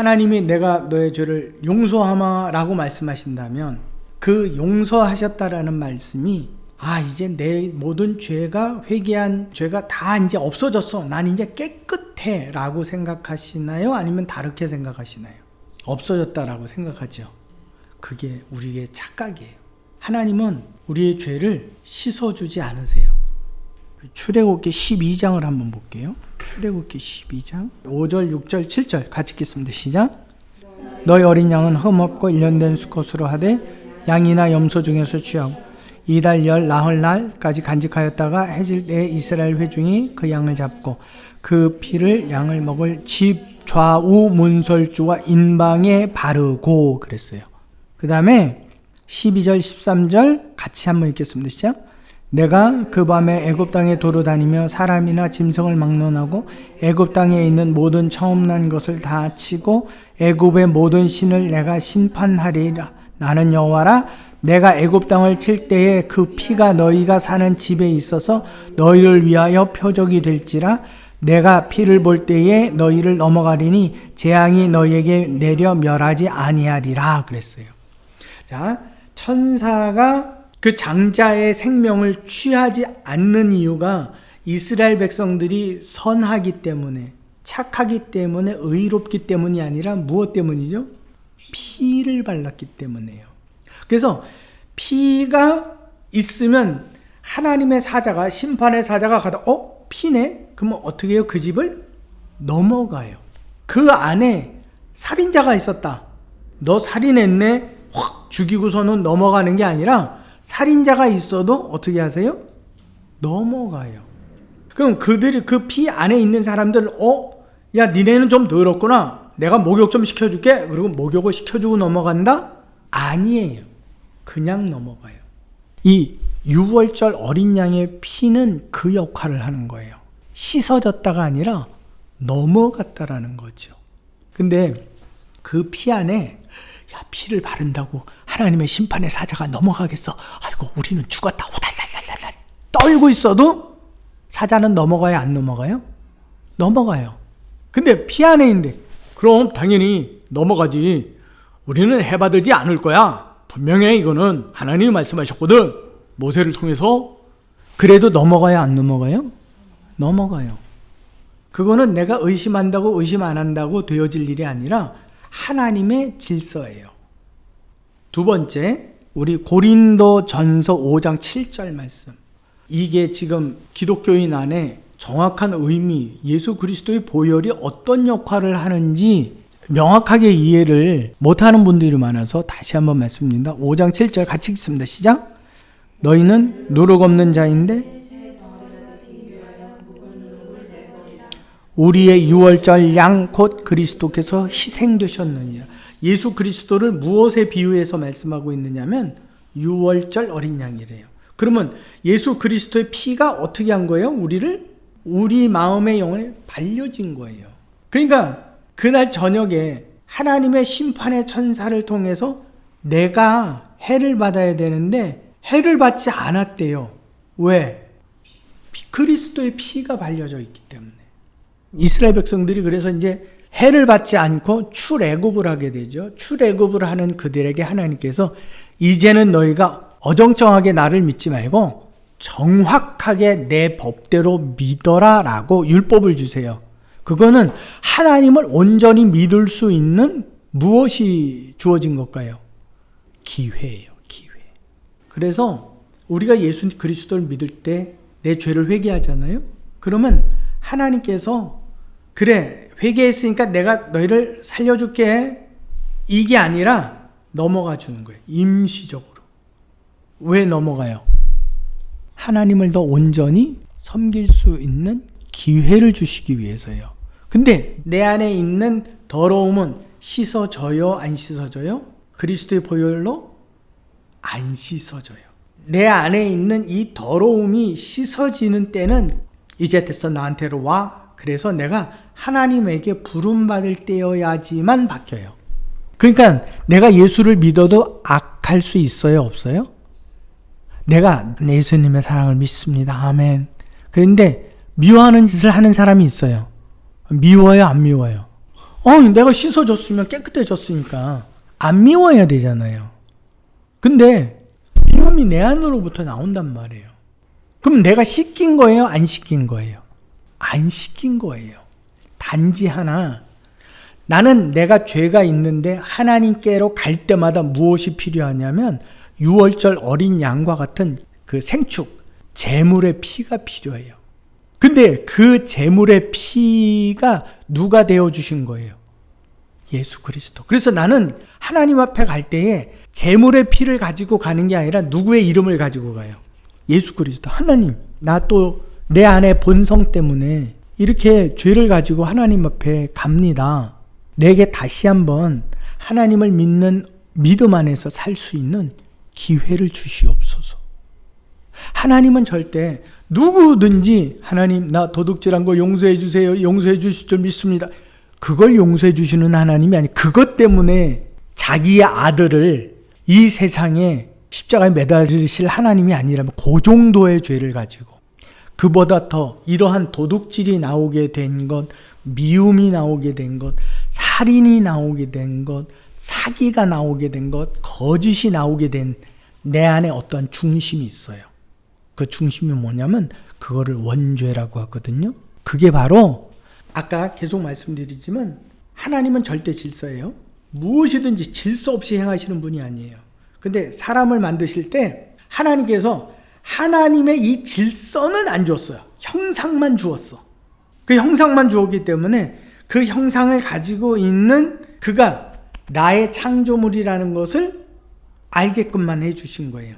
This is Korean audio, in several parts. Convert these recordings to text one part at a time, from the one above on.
하나님이 내가 너의 죄를 용서하마라고 말씀하신다면 그 용서하셨다라는 말씀이 이제 내 모든 죄가 회개한 죄가 다 이제 없어졌어. 난 이제 깨끗해 라고 생각하시나요? 아니면 다르게 생각하시나요? 없어졌다라고 생각하죠. 그게 우리의 착각이에요. 하나님은 우리의 죄를 씻어주지 않으세요. 출애굽기 12장을 한번 볼게요. 출애굽기 12장 5절, 6절, 7절 같이 읽겠습니다. 시작. 너희 어린 양은 흠없고 1년 된 수컷으로 하되 양이나 염소 중에서 취하고 이달 열 나흘날까지 간직하였다가 해질 때 이스라엘 회중이 그 양을 잡고 그 피를 양을 먹을 집 좌우 문설주와 인방에 바르고 그랬어요. 그 다음에 12절 13절 같이 한번 읽겠습니다. 시작. 내가 그 밤에 애굽 땅에 돌아다니며 사람이나 짐승을 막론하고 애굽 땅에 있는 모든 처음 난 것을 다 치고 애굽의 모든 신을 내가 심판하리라. 나는 여호와라. 내가 애굽 땅을 칠 때에 그 피가 너희가 사는 집에 있어서 너희를 위하여 표적이 될지라. 내가 피를 볼 때에 너희를 넘어가리니 재앙이 너희에게 내려 멸하지 아니하리라 그랬어요. 자, 천사가 그 장자의 생명을 취하지 않는 이유가 이스라엘 백성들이 선하기 때문에, 착하기 때문에, 의롭기 때문이 아니라 무엇 때문이죠? 피를 발랐기 때문에요. 그래서 피가 있으면 하나님의 사자가, 심판의 사자가 가다 피네? 그러면 어떻게 해요? 그 집을 넘어가요. 그 안에 살인자가 있었다. 너 살인했네? 확 죽이고서는 넘어가는 게 아니라 살인자가 있어도 어떻게 하세요? 넘어가요. 그럼 그들이 그 피 안에 있는 사람들 야 니네는 좀 더럽구나. 내가 목욕 좀 시켜줄게. 그리고 목욕을 시켜주고 넘어간다? 아니에요. 그냥 넘어가요. 이 유월절 어린 양의 피는 그 역할을 하는 거예요. 씻어졌다가 아니라 넘어갔다라는 거죠. 근데 그 피 안에 피를 바른다고 하나님의 심판의 사자가 넘어가겠어. 아이고 우리는 죽었다. 오달달달달 떨고 있어도 사자는 넘어가요? 안 넘어가요? 넘어가요. 근데 피 안에 있는데 그럼 당연히 넘어가지. 우리는 해받지 않을 거야. 분명히 이거는 하나님이 말씀하셨거든. 모세를 통해서. 그래도 넘어가요? 안 넘어가요? 넘어가요. 그거는 내가 의심한다고 의심 안 한다고 되어질 일이 아니라 하나님의 질서예요. 두 번째, 우리 고린도전서 5장 7절 말씀. 이게 지금 기독교인 안에 정확한 의미, 예수 그리스도의 보혈이 어떤 역할을 하는지 명확하게 이해를 못하는 분들이 많아서 다시 한번 말씀드립니다. 5장 7절 같이 읽습니다. 시작. 너희는 누룩 없는 자인데 우리의 유월절 양 곧 그리스도께서 희생되셨느니라. 예수 그리스도를 무엇에 비유해서 말씀하고 있느냐면 유월절 어린 양이래요. 그러면 예수 그리스도의 피가 어떻게 한 거예요? 우리 마음의 영혼에 발려진 거예요. 그러니까 그날 저녁에 하나님의 심판의 천사를 통해서 내가 해를 받아야 되는데 해를 받지 않았대요. 왜? 그리스도의 피가 발려져 있기 때문에. 이스라엘 백성들이 그래서 이제 해를 받지 않고 출애굽을 하게 되죠. 출애굽을 하는 그들에게 하나님께서 이제는 너희가 어정쩡하게 나를 믿지 말고 정확하게 내 법대로 믿어라 라고 율법을 주세요. 그거는 하나님을 온전히 믿을 수 있는 무엇이 주어진 걸까요? 기회예요. 기회. 그래서 우리가 예수 그리스도를 믿을 때 내 죄를 회개하잖아요. 그러면 하나님께서 그래 회개했으니까 내가 너희를 살려줄게 이게 아니라 넘어가 주는 거예요. 임시적으로. 왜 넘어가요? 하나님을 더 온전히 섬길 수 있는 기회를 주시기 위해서요. 근데 내 안에 있는 더러움은 씻어져요? 안 씻어져요? 그리스도의 보혈로 안 씻어져요. 내 안에 있는 이 더러움이 씻어지는 때는 이제 됐어 나한테로 와. 그래서 내가 하나님에게 부름받을 때여야지만 바뀌어요. 그러니까 내가 예수를 믿어도 악할 수 있어요? 없어요? 내가 예수님의 사랑을 믿습니다. 아멘. 그런데 미워하는 짓을 하는 사람이 있어요. 미워요? 안 미워요? 내가 씻어줬으면 깨끗해졌으니까 안 미워야 되잖아요. 근데 미움이 내 안으로부터 나온단 말이에요. 그럼 내가 씻긴 거예요? 안 씻긴 거예요? 안 씻긴 거예요. 단지 하나, 나는 내가 죄가 있는데 하나님께로 갈 때마다 무엇이 필요하냐면 유월절 어린 양과 같은 그 생축, 제물의 피가 필요해요. 근데 그 제물의 피가 누가 되어주신 거예요? 예수 그리스도. 그래서 나는 하나님 앞에 갈 때에 제물의 피를 가지고 가는 게 아니라 누구의 이름을 가지고 가요? 예수 그리스도. 하나님, 나 또 내 안에 본성 때문에 이렇게 죄를 가지고 하나님 앞에 갑니다. 내게 다시 한번 하나님을 믿는 믿음 안에서 살 수 있는 기회를 주시옵소서. 하나님은 절대 누구든지 하나님 나 도둑질한 거 용서해 주세요. 용서해 주실 줄 믿습니다. 그걸 용서해 주시는 하나님이 아니, 그것 때문에 자기의 아들을 이 세상에 십자가에 매달리실 하나님이 아니라면 그 정도의 죄를 가지고 그보다 더 이러한 도둑질이 나오게 된 것, 미움이 나오게 된 것, 살인이 나오게 된 것, 사기가 나오게 된 것, 거짓이 나오게 된 내 안에 어떤 중심이 있어요. 그 중심이 뭐냐면 그거를 원죄라고 하거든요. 그게 바로 아까 계속 말씀드리지만 하나님은 절대 질서예요. 무엇이든지 질서 없이 행하시는 분이 아니에요. 근데 사람을 만드실 때 하나님께서 하나님의 이 질서는 안 줬어요. 형상만 주었어. 그 형상만 주었기 때문에 그 형상을 가지고 있는 그가 나의 창조물이라는 것을 알게끔만 해주신 거예요.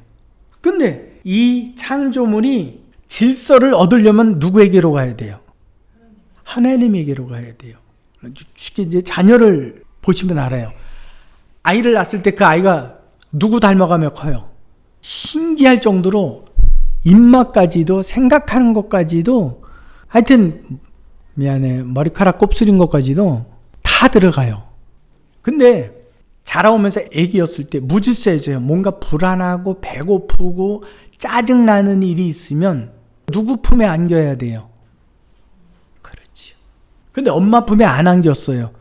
근데 이 창조물이 질서를 얻으려면 누구에게로 가야 돼요? 하나님에게로 가야 돼요. 쉽게 이제 자녀를 보시면 알아요. 아이를 낳았을 때 그 아이가 누구 닮아가며 커요? 신기할 정도로 입맛까지도 생각하는 것까지도 하여튼 미안해 머리카락 곱슬인 것까지도 다 들어가요. 근데 자라오면서 애기였을 때 무질서해져요. 뭔가 불안하고 배고프고 짜증나는 일이 있으면 누구 품에 안겨야 돼요? 그렇지. 근데 엄마 품에 안 안겼어요.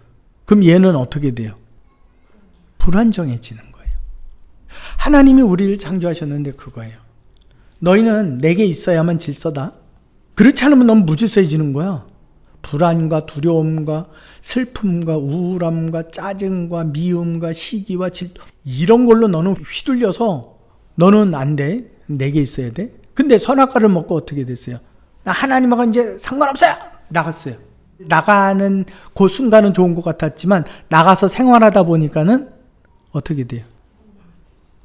그럼 얘는 어떻게 돼요? 불안정해지는 거예요. 하나님이 우리를 창조하셨는데 그거예요. 너희는 내게 있어야만 질서다. 그렇지 않으면 넌 무질서해지는 거야. 불안과 두려움과 슬픔과 우울함과 짜증과 미움과 시기와 질투 이런 걸로 너는 휘둘려서 너는 안 돼. 내게 있어야 돼. 근데 선악과를 먹고 어떻게 됐어요? 나 하나님하고 이제 상관없어요. 나갔어요. 나가는 그 순간은 좋은 것 같았지만 나가서 생활하다 보니까는 어떻게 돼요?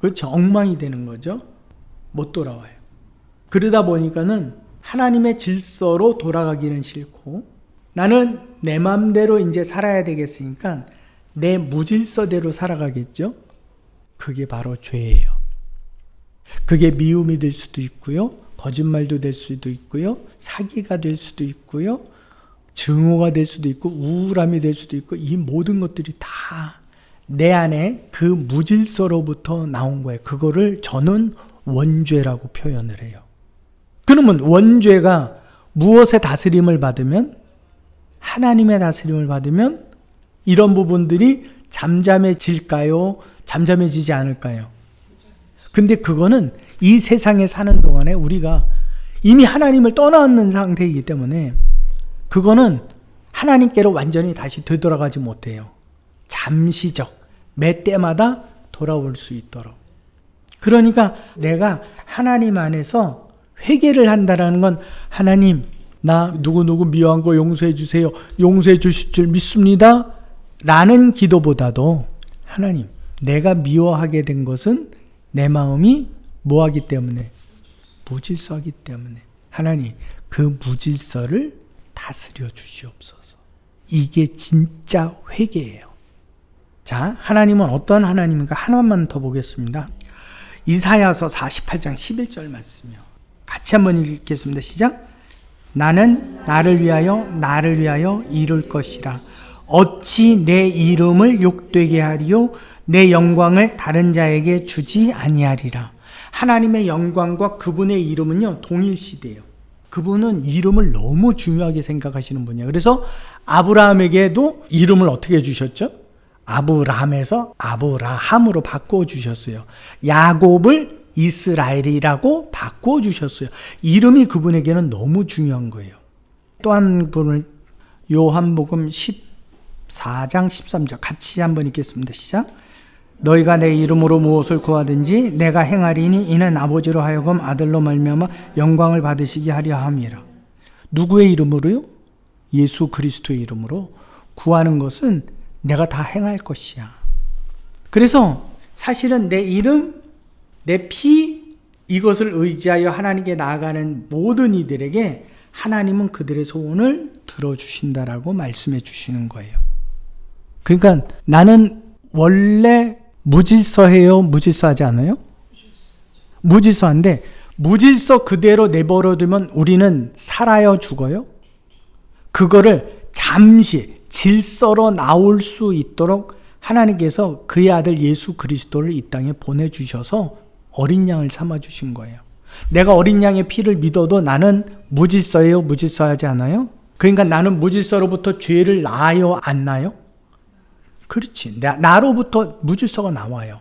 그렇죠. 엉망이 되는 거죠. 못 돌아와요. 그러다 보니까는 하나님의 질서로 돌아가기는 싫고 나는 내 마음대로 이제 살아야 되겠으니까 내 무질서대로 살아가겠죠. 그게 바로 죄예요. 그게 미움이 될 수도 있고요. 거짓말도 될 수도 있고요. 사기가 될 수도 있고요. 증오가 될 수도 있고 우울함이 될 수도 있고 이 모든 것들이 다 내 안에 그 무질서로부터 나온 거예요. 그거를 저는 원죄라고 표현을 해요. 그러면 원죄가 무엇의 다스림을 받으면? 하나님의 다스림을 받으면 이런 부분들이 잠잠해질까요? 잠잠해지지 않을까요? 근데 그거는 이 세상에 사는 동안에 우리가 이미 하나님을 떠나는 상태이기 때문에 그거는 하나님께로 완전히 다시 되돌아가지 못해요. 잠시적, 매 때마다 돌아올 수 있도록. 그러니까 내가 하나님 안에서 회개를 한다라는 건 하나님 나 누구누구 미워한 거 용서해 주세요. 용서해 주실 줄 믿습니다. 라는 기도보다도 하나님 내가 미워하게 된 것은 내 마음이 뭐하기 때문에? 무질서하기 때문에. 하나님 그 무질서를 다스려 주시옵소서. 이게 진짜 회개예요. 자, 하나님은 어떤 하나님인가 하나만 더 보겠습니다. 이사야서 48장 11절 말씀이요. 같이 한번 읽겠습니다. 시작. 나는 나를 위하여 이룰 것이라. 어찌 내 이름을 욕되게 하리요 내 영광을 다른 자에게 주지 아니하리라. 하나님의 영광과 그분의 이름은요 동일시돼요. 그분은 이름을 너무 중요하게 생각하시는 분이에요. 그래서 아브라함에게도 이름을 어떻게 주셨죠? 아브람에서 아브라함으로 바꾸어 주셨어요. 야곱을 이스라엘이라고 바꾸어 주셨어요. 이름이 그분에게는 너무 중요한 거예요. 또 한 분을 요한복음 14장 13절 같이 한번 읽겠습니다. 시작. 너희가 내 이름으로 무엇을 구하든지 내가 행하리니 이는 아버지로 하여금 아들로 말미암아 영광을 받으시게 하려 함이라. 누구의 이름으로요? 예수 그리스도의 이름으로 구하는 것은 내가 다 행할 것이야. 그래서 사실은 내 이름, 내 피, 이것을 의지하여 하나님께 나아가는 모든 이들에게 하나님은 그들의 소원을 들어주신다라고 말씀해 주시는 거예요. 그러니까 나는 원래 무질서해요? 무질서하지 않아요? 무질서한데 무질서 그대로 내버려두면 우리는 살아요? 죽어요? 그거를 잠시 질서로 나올 수 있도록 하나님께서 그의 아들 예수 그리스도를 이 땅에 보내주셔서 어린 양을 삼아주신 거예요. 내가 어린 양의 피를 믿어도 나는 무질서예요? 무질서하지 않아요? 그러니까 나는 무질서로부터 죄를 낳아요? 안 낳아요? 그렇지. 나로부터 무질서가 나와요.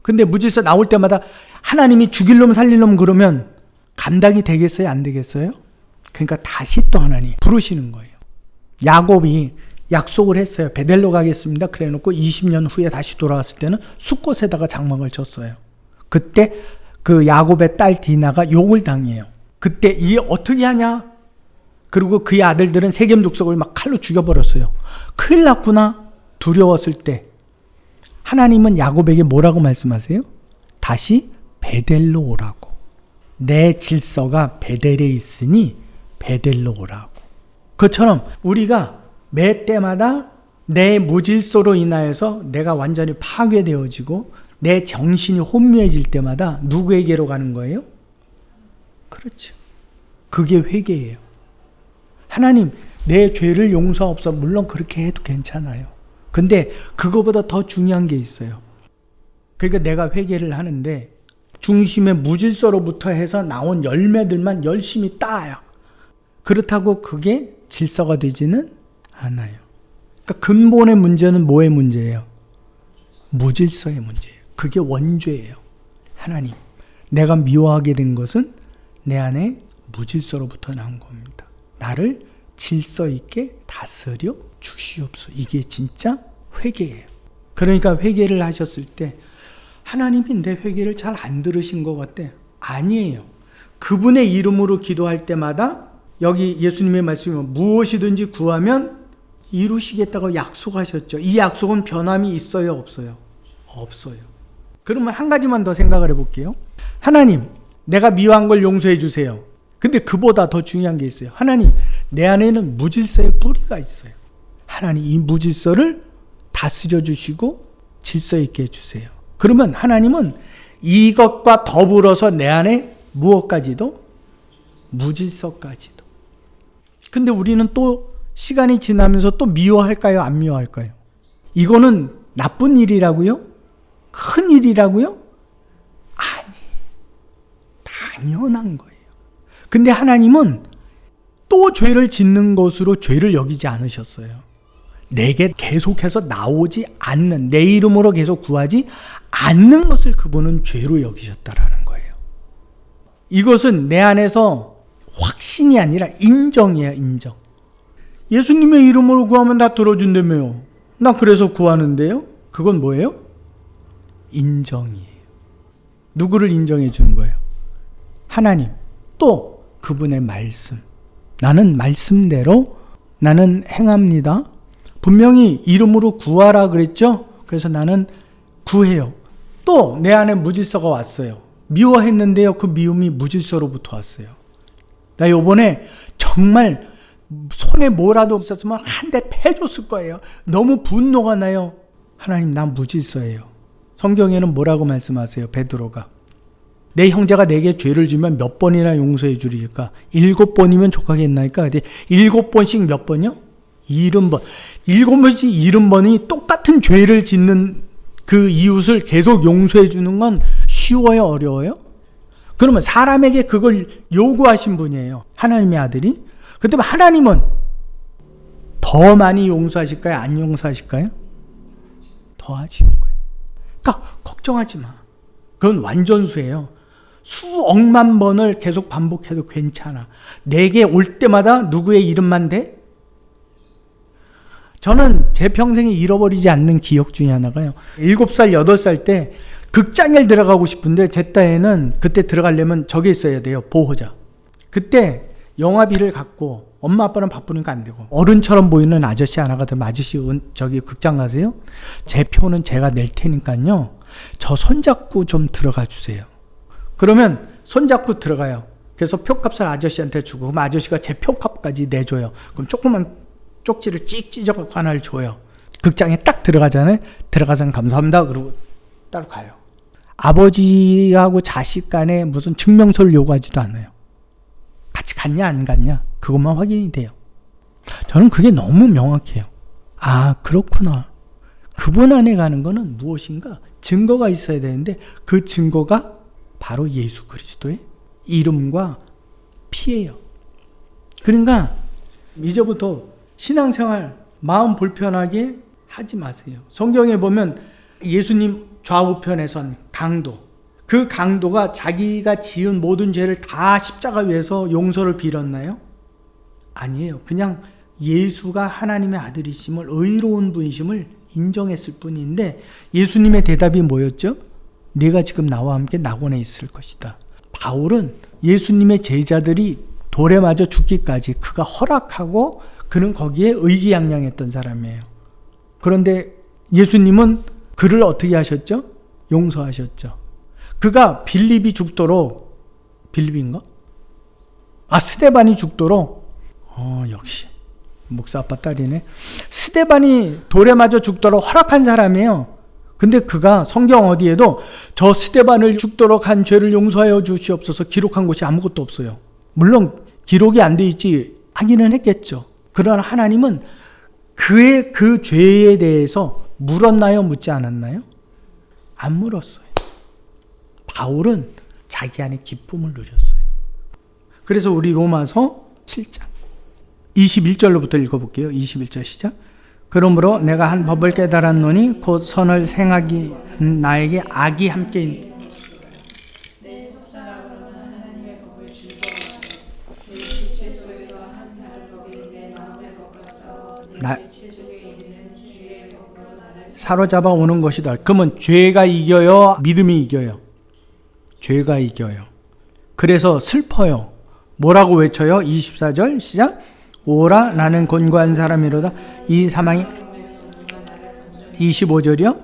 근데 무질서 나올 때마다 하나님이 죽일 놈 살릴 놈 그러면 감당이 되겠어요? 안 되겠어요? 그러니까 다시 또 하나님 부르시는 거예요. 야곱이 약속을 했어요. 베델로 가겠습니다. 그래 놓고 20년 후에 다시 돌아왔을 때는 숫곳에다가 장막을 쳤어요. 그때 그 야곱의 딸 디나가 욕을 당해요. 그때 이 어떻게 하냐? 그리고 그의 아들들은 세겜 족속을 막 칼로 죽여버렸어요. 큰일 났구나. 두려웠을 때 하나님은 야곱에게 뭐라고 말씀하세요? 다시 베델로 오라고. 내 질서가 베델에 있으니 베델로 오라고. 그처럼 우리가 매 때마다 내 무질서로 인하여서 내가 완전히 파괴되어지고 내 정신이 혼미해질 때마다 누구에게로 가는 거예요? 그렇죠. 그게 회개예요. 하나님, 내 죄를 용서하옵소서. 물론 그렇게 해도 괜찮아요. 근데 그거보다 더 중요한 게 있어요. 그러니까 내가 회개를 하는데 중심의 무질서로부터 해서 나온 열매들만 열심히 따요. 그렇다고 그게 질서가 되지는 않아요. 그러니까 근본의 문제는 뭐의 문제예요? 무질서의 문제예요. 그게 원죄예요. 하나님, 내가 미워하게 된 것은 내 안에 무질서로부터 나온 겁니다. 나를 질서 있게 다스려 주시옵소서. 이게 진짜 회개예요. 그러니까 회개를 하셨을 때 하나님이 내 회개를 잘 안 들으신 것 같아. 아니에요. 그분의 이름으로 기도할 때마다 여기 예수님의 말씀이 무엇이든지 구하면 이루시겠다고 약속하셨죠. 이 약속은 변함이 있어요? 없어요? 없어요. 그러면 한 가지만 더 생각을 해볼게요. 하나님, 내가 미워한 걸 용서해 주세요. 근데 그보다 더 중요한 게 있어요. 하나님, 내 안에는 무질서의 뿌리가 있어요. 하나님, 이 무질서를 다스려 주시고 질서 있게 해주세요. 그러면 하나님은 이것과 더불어서 내 안에 무엇까지도? 무질서까지도. 근데 우리는 또 시간이 지나면서 또 미워할까요? 안 미워할까요? 이거는 나쁜 일이라고요? 큰 일이라고요? 아니, 당연한 거예요. 근데 하나님은 또 죄를 짓는 것으로 죄를 여기지 않으셨어요. 내게 계속해서 나오지 않는, 내 이름으로 계속 구하지 않는 것을 그분은 죄로 여기셨다라는 거예요. 이것은 내 안에서 확신이 아니라 인정이에요. 인정. 예수님의 이름으로 구하면 다 들어준다며요. 나 그래서 구하는데요. 그건 뭐예요? 인정이에요. 누구를 인정해 주는 거예요? 하나님, 또 그분의 말씀. 나는 말씀대로 나는 행합니다. 분명히 이름으로 구하라 그랬죠? 그래서 나는 구해요. 또 내 안에 무질서가 왔어요. 미워했는데요. 그 미움이 무질서로부터 왔어요. 나 요번에 정말 손에 뭐라도 없었으면 한 대 패줬을 거예요. 너무 분노가 나요. 하나님, 난 무질서예요. 성경에는 뭐라고 말씀하세요? 베드로가. 내 형제가 내게 죄를 지면 몇 번이나 용서해 주리까? 7번이면 족하겠나이까? 7번씩 몇 번이요? 70번. 7번씩 70번이 똑같은 죄를 짓는 그 이웃을 계속 용서해 주는 건 쉬워요? 어려워요? 그러면 사람에게 그걸 요구하신 분이에요. 하나님의 아들이. 근데 하나님은 더 많이 용서하실까요? 안 용서하실까요? 더 하시는 거예요. 그러니까 걱정하지 마. 그건 완전수예요. 수억만 번을 계속 반복해도 괜찮아. 내게 올 때마다 누구의 이름만 대? 저는 제 평생에 잃어버리지 않는 기억 중에 하나가요. 7살, 8살 때 극장에 들어가고 싶은데 제 딸에는 그때 들어가려면 저게 있어야 돼요. 보호자. 그때 영화비를 갖고 엄마 아빠는 바쁘니까 안 되고 어른처럼 보이는 아저씨 하나가 더 아저씨 저기 극장 가세요? 제 표는 제가 낼 테니까요. 저 손잡고 좀 들어가 주세요. 그러면 손잡고 들어가요. 그래서 표값을 아저씨한테 주고 그럼 아저씨가 제 표값까지 내줘요. 그럼 조그만 쪽지를 찍 찢어갖고 하나를 줘요. 극장에 딱 들어가잖아요. 들어가서 감사합니다. 그러고 따로 가요. 아버지하고 자식 간에 무슨 증명서를 요구하지도 않아요. 같이 갔냐 안 갔냐 그것만 확인이 돼요. 저는 그게 너무 명확해요. 아 그렇구나. 그분 안에 가는 거는 무엇인가 증거가 있어야 되는데 그 증거가 바로 예수 그리스도의 이름과 피예요. 그러니까 이제부터 신앙생활 마음 불편하게 하지 마세요. 성경에 보면 예수님 좌우편에선 강도, 그 강도가 자기가 지은 모든 죄를 다 십자가 위에서 용서를 빌었나요? 아니에요. 그냥 예수가 하나님의 아들이심을, 의로운 분이심을 인정했을 뿐인데 예수님의 대답이 뭐였죠? 네가 지금 나와 함께 낙원에 있을 것이다. 바울은 예수님의 제자들이 돌에 맞아 죽기까지 그가 허락하고 그는 거기에 의기양양했던 사람이에요. 그런데 예수님은 그를 어떻게 하셨죠? 용서하셨죠. 그가 빌립이 죽도록, 빌립인가? 스데반이 죽도록, 역시 목사 아빠 딸이네. 스데반이 돌에 맞아 죽도록 허락한 사람이에요. 근데 그가 성경 어디에도 저 스데반을 죽도록 한 죄를 용서하여 주시옵소서 기록한 곳이 아무것도 없어요. 물론 기록이 안 돼 있지 하기는 했겠죠. 그러나 하나님은 그의 그 죄에 대해서 물었나요? 묻지 않았나요? 안 물었어요. 바울은 자기 안에 기쁨을 누렸어요. 그래서 우리 로마서 7장 21절로부터 읽어볼게요. 21절 시작. 그러므로 내가 한 법을 깨달았노니 곧 선을 행하기 나에게 악이 함께 있는 내 속사람으로는 하나님의 법을 즐거워하고 내 지체 속에서 한 다른 법이 내 마음에 걷어서 내 지체 속에 있는 주의 법으로 나를 사로잡아 오는 것이다. 그러면 죄가 이겨요? 믿음이 이겨요? 죄가 이겨요. 그래서 슬퍼요. 뭐라고 외쳐요? 24절 시작. 오라 나는 곤고한 사람이로다. 이 사망이 25절이요.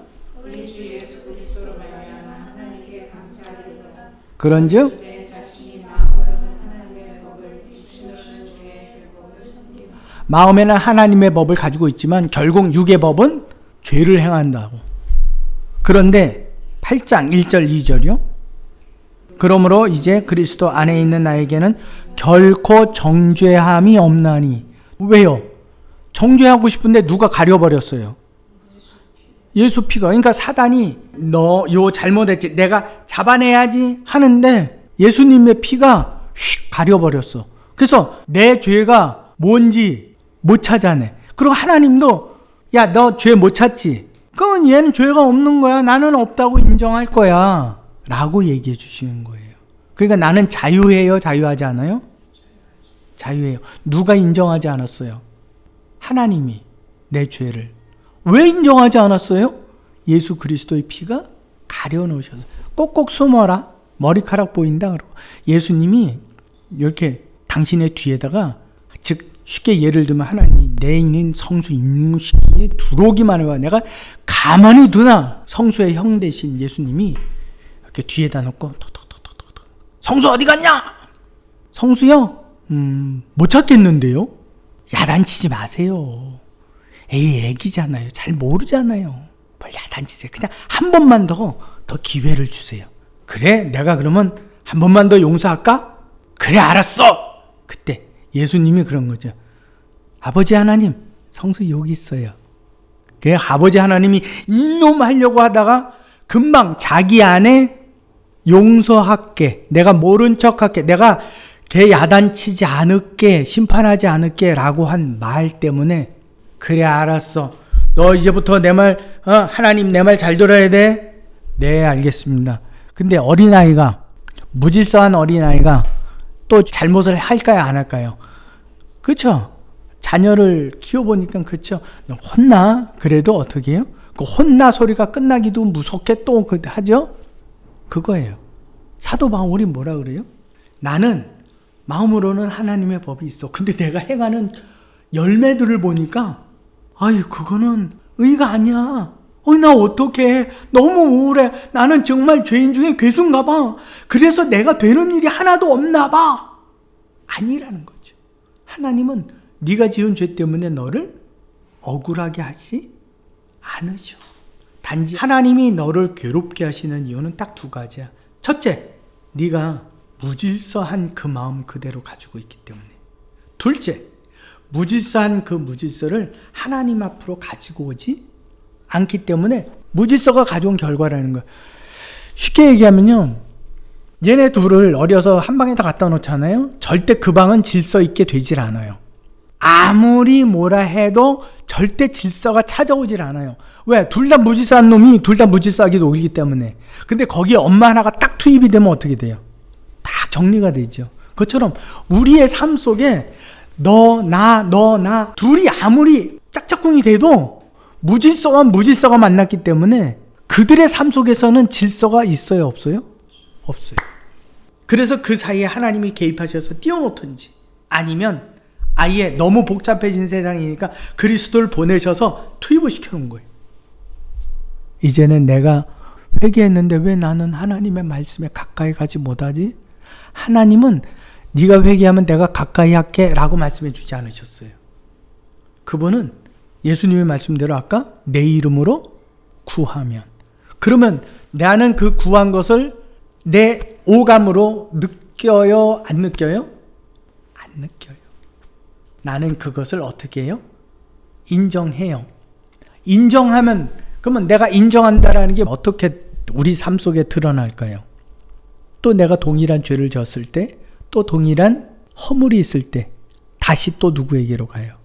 그런즉 마음에는 하나님의 법을 가지고 있지만 결국 육의 법은 죄를 행한다고. 그런데 8장 1절 2절이요. 그러므로 이제 그리스도 안에 있는 나에게는 결코 정죄함이 없나니. 왜요? 정죄하고 싶은데 누가 가려버렸어요? 예수 피가. 그러니까 사단이 너 요 잘못했지 내가 잡아내야지 하는데 예수님의 피가 휙 가려버렸어. 그래서 내 죄가 뭔지 못 찾아내. 그리고 하나님도 야 너 죄 못 찾지? 그건 얘는 죄가 없는 거야. 나는 없다고 인정할 거야 라고 얘기해 주시는 거예요. 그러니까 나는 자유해요? 자유하지 않아요? 자유해요. 누가 인정하지 않았어요? 하나님이 내 죄를. 왜 인정하지 않았어요? 예수 그리스도의 피가 가려놓으셔서. 꼭꼭 숨어라. 머리카락 보인다. 그러고 예수님이 이렇게 당신의 뒤에다가, 즉 쉽게 예를 들면 하나님이 내 있는 성수 임무시에 들어오기만 해봐. 내가 가만히 두나. 성수의 형 대신 예수님이 이렇게 뒤에다 놓고 톡톡톡톡톡. 성수 어디 갔냐? 성수요? 못 찾겠는데요? 야단치지 마세요. 에이 애기잖아요. 잘 모르잖아요. 뭘 야단치세요. 그냥 한 번만 더 기회를 주세요. 그래 내가 그러면 한 번만 더 용서할까? 그래 알았어. 그때 예수님이 그런 거죠. 아버지 하나님 성수 여기 있어요. 그 아버지 하나님이 이놈 하려고 하다가 금방 자기 안에 용서할게. 내가 모른 척할게. 내가 걔 야단치지 않을게. 심판하지 않을게 라고 한 말 때문에 그래, 알았어. 너 이제부터 내 말, 하나님 내 말 잘 들어야 돼? 네, 알겠습니다. 근데 어린아이가, 무질서한 어린아이가 또 잘못을 할까요, 안 할까요? 그쵸? 자녀를 키워보니까, 그쵸? 너 혼나? 그래도 어떻게 해요? 그 혼나 소리가 끝나기도 무섭게 또 하죠? 그거예요. 사도 바울이 뭐라 그래요? 나는 마음으로는 하나님의 법이 있어. 근데 내가 행하는 열매들을 보니까, 아유, 그거는 의가 아니야. 나 어떡해. 너무 우울해. 나는 정말 죄인 중에 괴수인가 봐. 그래서 내가 되는 일이 하나도 없나 봐. 아니라는 거죠. 하나님은 네가 지은 죄 때문에 너를 억울하게 하지 않으셔. 단지 하나님이 너를 괴롭게 하시는 이유는 딱 두 가지야. 첫째, 네가 무질서한 그 마음 그대로 가지고 있기 때문에. 둘째, 무질서한 그 무질서를 하나님 앞으로 가지고 오지 않기 때문에 무질서가 가져온 결과라는 거예요. 쉽게 얘기하면요, 얘네 둘을 어려서 한 방에다 갖다 놓잖아요. 절대 그 방은 질서 있게 되질 않아요. 아무리 뭐라 해도 절대 질서가 찾아오질 않아요. 왜? 둘 다 무질서한 놈이 둘 다 무질서하게 놀기 때문에. 근데 거기에 엄마 하나가 딱 투입이 되면 어떻게 돼요? 다 정리가 되죠. 그것처럼 우리의 삶 속에 너, 나 둘이 아무리 짝짝꿍이 돼도 무질서와 무질서가 만났기 때문에 그들의 삶 속에서는 질서가 있어요, 없어요? 없어요. 그래서 그 사이에 하나님이 개입하셔서 띄워놓든지, 아니면 아예 너무 복잡해진 세상이니까 그리스도를 보내셔서 투입을 시켜놓은 거예요. 이제는 내가 회개했는데 왜 나는 하나님의 말씀에 가까이 가지 못하지? 하나님은 네가 회개하면 내가 가까이 할게 라고 말씀해 주지 않으셨어요. 그분은 예수님의 말씀대로 아까 내 이름으로 구하면, 그러면 나는 그 구한 것을 내 오감으로 느껴요? 안 느껴요? 안 느껴요. 나는 그것을 어떻게 해요? 인정해요. 인정하면, 그러면 내가 인정한다라는 게 어떻게 우리 삶 속에 드러날까요? 또 내가 동일한 죄를 졌을 때, 또 동일한 허물이 있을 때 다시 또 누구에게로 가요?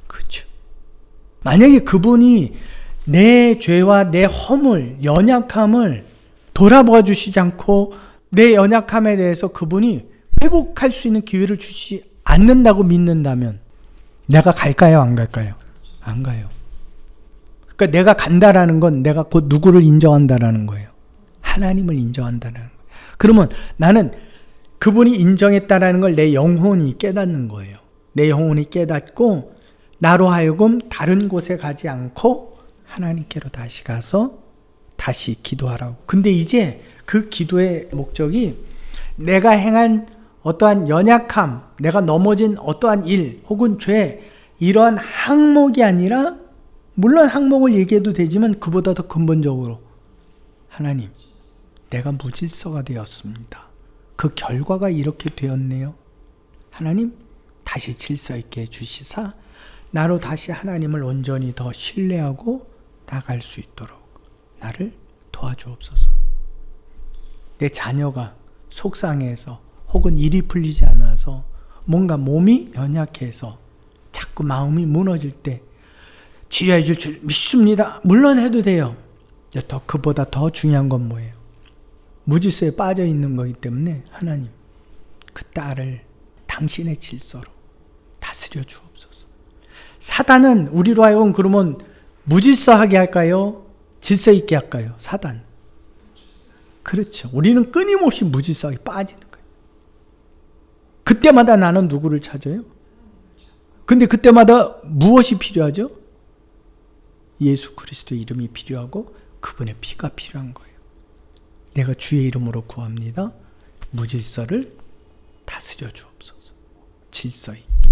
그렇죠. 만약에 그분이 내 죄와 내 허물, 연약함을 돌아봐 주시지 않고 내 연약함에 대해서 그분이 회복할 수 있는 기회를 주시지 않는다고 믿는다면 내가 갈까요? 안 갈까요? 안 가요. 그러니까 내가 간다라는 건 내가 곧 누구를 인정한다라는 거예요. 하나님을 인정한다는 거예요. 그러면 나는 그분이 인정했다라는 걸 내 영혼이 깨닫는 거예요. 내 영혼이 깨닫고 나로 하여금 다른 곳에 가지 않고 하나님께로 다시 가서 다시 기도하라고. 근데 이제 그 기도의 목적이 내가 행한 어떠한 연약함, 내가 넘어진 어떠한 일 혹은 죄, 이러한 항목이 아니라, 물론 항목을 얘기해도 되지만 그보다 더 근본적으로, 하나님, 내가 무질서가 되었습니다. 그 결과가 이렇게 되었네요. 하나님, 다시 질서 있게 해주시사 나로 다시 하나님을 온전히 더 신뢰하고 나갈 수 있도록 나를 도와주옵소서. 내 자녀가 속상해서 혹은 일이 풀리지 않아서 뭔가 몸이 연약해서 자꾸 마음이 무너질 때 치료해 줄 줄 믿습니다. 물론 해도 돼요. 더 그보다 더 중요한 건 뭐예요? 무질서에 빠져 있는 거기 때문에 하나님, 그 딸을 당신의 질서로 다스려 주옵소서. 사단은 우리로 하여금 그러면 무질서하게 할까요? 질서 있게 할까요? 사단. 그렇죠. 우리는 끊임없이 무질서하게 빠지는 거예요. 그때마다 나는 누구를 찾아요? 근데 그때마다 무엇이 필요하죠? 예수 그리스도의 이름이 필요하고 그분의 피가 필요한 거예요. 내가 주의 이름으로 구합니다. 무질서를 다스려 주옵소서. 질서 있게.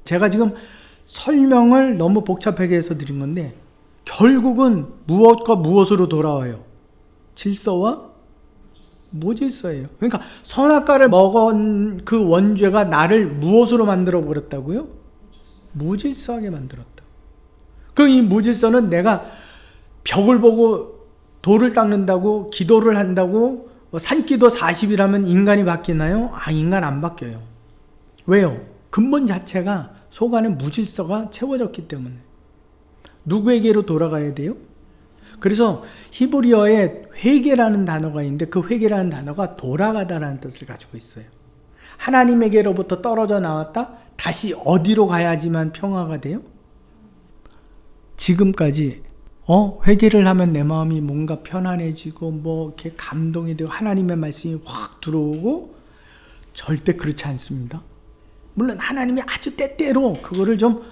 제가 지금 설명을 너무 복잡하게 해서 드린 건데 결국은 무엇과 무엇으로 돌아와요? 질서와 무질서예요. 그러니까 선악과를 먹은 그 원죄가 나를 무엇으로 만들어 버렸다고요? 무질서하게 만들었다. 그 이 무질서는 내가 벽을 보고 돌을 닦는다고, 기도를 한다고, 산기도 40이라면 인간이 바뀌나요? 인간 안 바뀌어요. 왜요? 근본 자체가 속 안에 무질서가 채워졌기 때문에. 누구에게로 돌아가야 돼요? 그래서 히브리어에 회개라는 단어가 있는데 그 회개라는 단어가 돌아가다라는 뜻을 가지고 있어요. 하나님에게로부터 떨어져 나왔다 다시 어디로 가야지만 평화가 돼요? 지금까지 회개를 하면 내 마음이 뭔가 편안해지고 뭐 이렇게 감동이 되고 하나님의 말씀이 확 들어오고, 절대 그렇지 않습니다. 물론 하나님이 아주 때때로 그거를 좀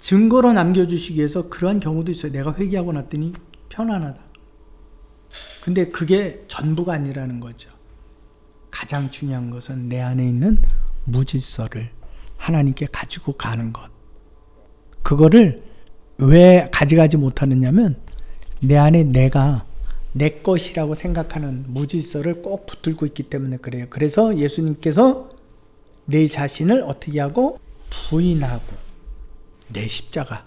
증거로 남겨주시기 위해서 그러한 경우도 있어요. 내가 회개하고 났더니 편안하다. 근데 그게 전부가 아니라는 거죠. 가장 중요한 것은 내 안에 있는 무질서를 하나님께 가지고 가는 것. 그거를 왜 가져가지 못하느냐면 내 안에 내가 내 것이라고 생각하는 무질서를 꼭 붙들고 있기 때문에 그래요. 그래서 예수님께서 내 자신을 어떻게 하고 부인하고 내 십자가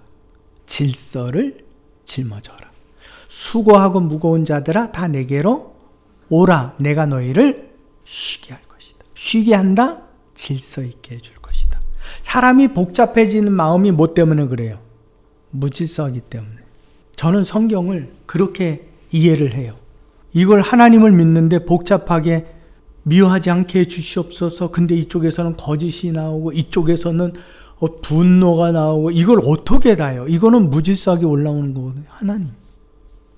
질서를 짊어져라. 수고하고 무거운 자들아 다 내게로 오라. 내가 너희를 쉬게 할 것이다. 쉬게 한다? 질서 있게 해줄 것이다. 사람이 복잡해지는 마음이 뭐 때문에 그래요? 무질서하기 때문에. 저는 성경을 그렇게 이해를 해요. 이걸 하나님을 믿는데 복잡하게 미워하지 않게 해주시옵소서. 근데 이쪽에서는 거짓이 나오고 이쪽에서는 분노가 나오고 이걸 어떻게 다요? 이거는 무질서하게 올라오는 거거든요. 하나님.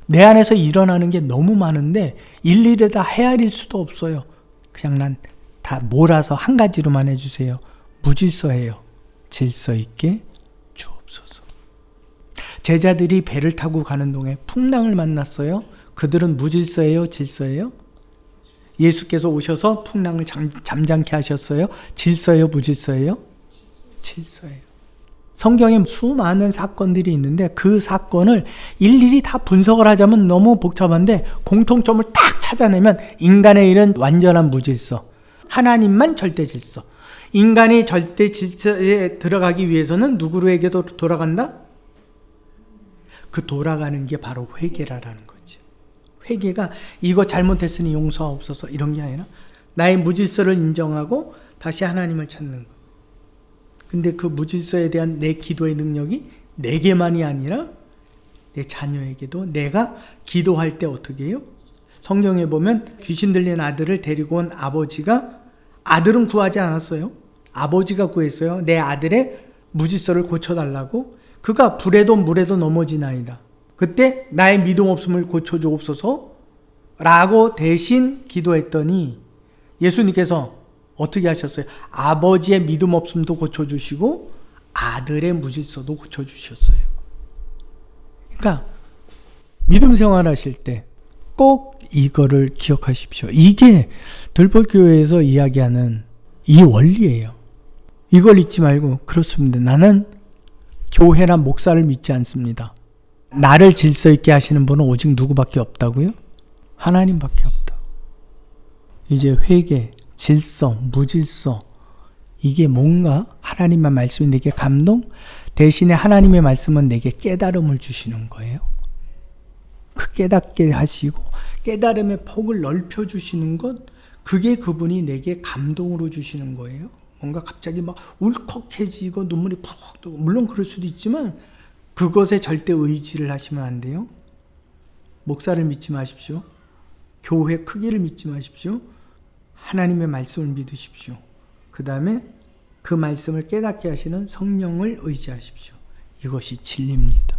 내 안에서 일어나는 게 너무 많은데 일일이 다 헤아릴 수도 없어요. 그냥 난 다 몰아서 한 가지로만 해주세요. 무질서해요. 질서 있게 주옵소서. 제자들이 배를 타고 가는 동에 풍랑을 만났어요. 그들은 무질서예요? 질서예요? 예수께서 오셔서 풍랑을 잠잠케 하셨어요? 질서예요? 무질서예요? 질서예요. 성경에 수많은 사건들이 있는데 그 사건을 일일이 다 분석을 하자면 너무 복잡한데 공통점을 딱 찾아내면 인간의 일은 완전한 무질서, 하나님만 절대 질서. 인간이 절대 질서에 들어가기 위해서는 누구에게도 돌아간다? 그 돌아가는 게 바로 회개라는 거죠. 회개가 이거 잘못했으니 용서하옵소서 이런 게 아니라 나의 무질서를 인정하고 다시 하나님을 찾는 거. 근데 그 무질서에 대한 내 기도의 능력이 내게만이 아니라 내 자녀에게도 내가 기도할 때 어떻게 해요? 성경에 보면 귀신 들린 아들을 데리고 온 아버지가, 아들은 구하지 않았어요. 아버지가 구했어요. 내 아들의 무질서를 고쳐달라고. 그가 불에도 물에도 넘어지나이다. 그때 나의 믿음 없음을 고쳐주옵소서 라고 대신 기도했더니 예수님께서 어떻게 하셨어요? 아버지의 믿음 없음도 고쳐주시고 아들의 무질서도 고쳐주셨어요. 그러니까 믿음 생활하실 때 꼭 이거를 기억하십시오. 이게 들벌교회에서 이야기하는 이 원리예요. 이걸 잊지 말고, 그렇습니다. 나는 교회나 목사를 믿지 않습니다. 나를 질서 있게 하시는 분은 오직 누구밖에 없다고요? 하나님밖에 없다. 이제 회개, 질서, 무질서, 이게 뭔가 하나님의 말씀이 내게 감동, 대신에 하나님의 말씀은 내게 깨달음을 주시는 거예요. 그 깨닫게 하시고 깨달음의 폭을 넓혀주시는 것, 그게 그분이 내게 감동으로 주시는 거예요. 뭔가 갑자기 막 울컥해지고 눈물이 푹 뜨고, 물론 그럴 수도 있지만 그것에 절대 의지를 하시면 안 돼요. 목사를 믿지 마십시오. 교회 크기를 믿지 마십시오. 하나님의 말씀을 믿으십시오. 그 다음에 그 말씀을 깨닫게 하시는 성령을 의지하십시오. 이것이 진리입니다.